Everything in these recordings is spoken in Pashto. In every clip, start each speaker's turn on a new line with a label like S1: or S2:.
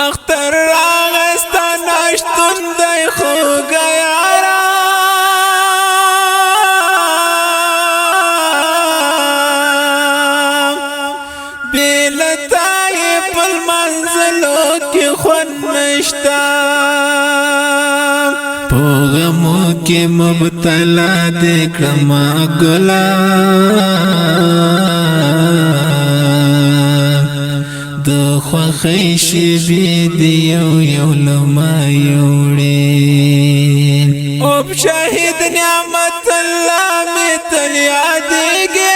S1: اختر راغستا نشتون دی خوگا یارا بیلتای پل منزلو کی خون نشتا پوغمو کی مبتلا دیکرما گلا دو خوخی شبی دیو یو لما یوڑین اوب شاہد نعمت اللہ میں تلیا دیگے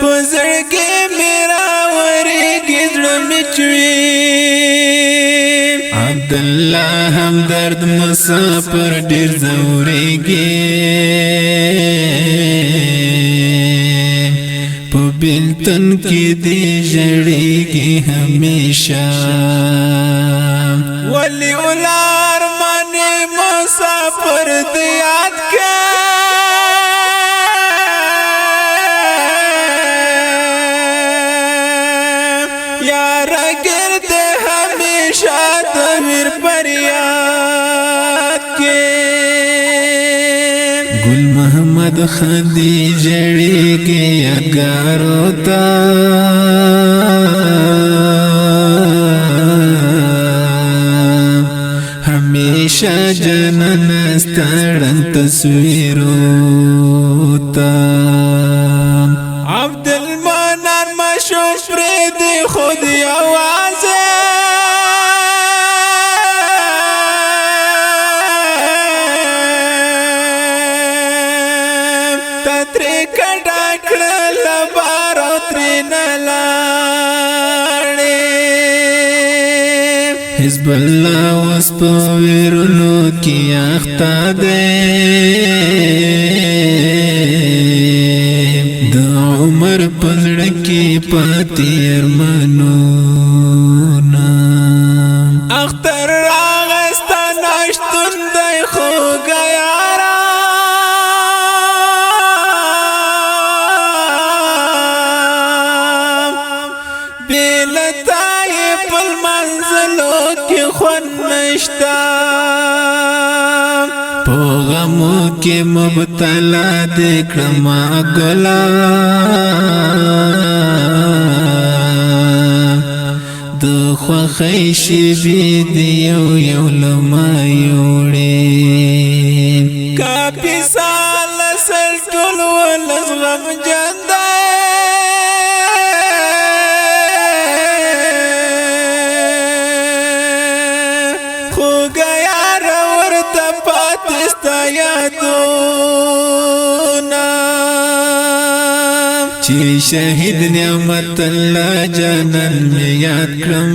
S1: بزرگی میرا ورگی درمچوین عبداللہ ہمدرد مسافر دیر زورگی بلتن کی دی جڑی کی ہمیشہ ولی اولار مانے مسافر دیاد کے یار گرد ہمیشہ تمیر پر یاد کے گل محمد خدی جڑی کے اگارو تا ہمیشہ جنن سترن تصویرو تا عبد المنان مشوف پریدی خود آوازے حزب اللہ وس پویرلو کی اختا دے دا عمر پزڑکی پاتی ارمانونا اختر راغستا نشتون دی خوگا یارا بیلتای پل منزلو کی خون نشتا پوغمو کی مبتلا دیکرما گلا دو خوخی شبی دیو یو لما یوڑین کافی سال سلطول ولزغم جنده چی شہید نعمت اللہ جانن میں یاد کرم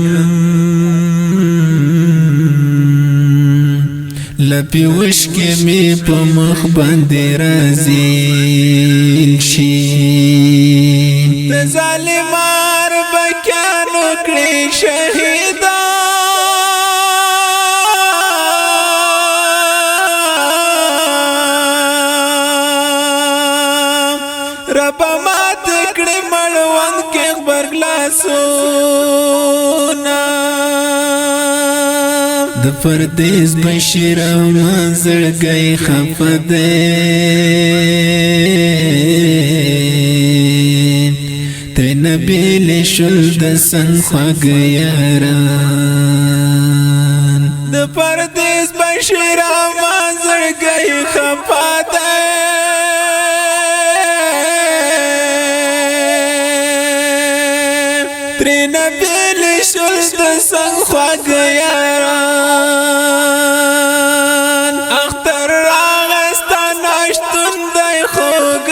S1: لپی وشکی می پا مخ باندی رازیل شی ظالمار بکانو کری شہیدان رب مات کڑی مڑوان کے برگلاسونا دپردیس بشیر منظر گئی خفدین تری نبیل شل دسن خواگ یاران دپردیس بشیر منظر گئی خفدین نبیل شلد سنگ خواگ یاران اختر راغستا نشتون دی خوگ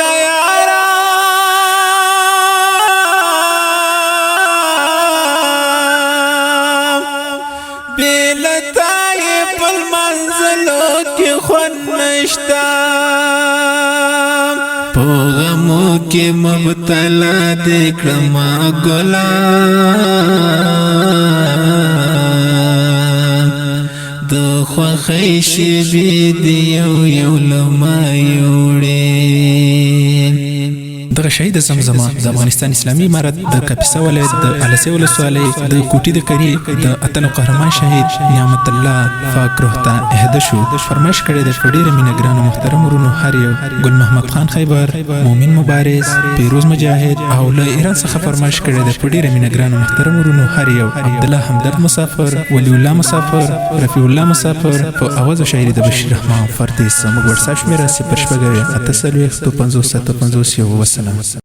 S1: یاران بیلتای پل منزلو کی خون نشتا پوغمو کی مبتلا دیکرما گلا دو خوخی شبی دیو یو لما یوڑین
S2: دغه شهید زمزمه د افغانستان اسلامي امارت د کاپیسا ولایت د السی ولسوالۍ د کوټي د کری د اتلو قهرمان شهید نعمت الله پاک روح ته اهدا شو. فرمایش کړی د ډېر مینهګرانو محترم ورونو هر یو ګل محمد خان خیبر، مومن مبارز، پیروز مجاهد او له ایران څخه فرمایش کړی د ډېر مینهګرانو محترم ورونو هر یو عبدالله همدرد مسافر، ولی الله مسافر، رفیع الله مسافر په اواز او شاعري د بشیر رحمان فردیس. موږ ورسا شمیره 0 شپږ 8 50 7 50 والسلام.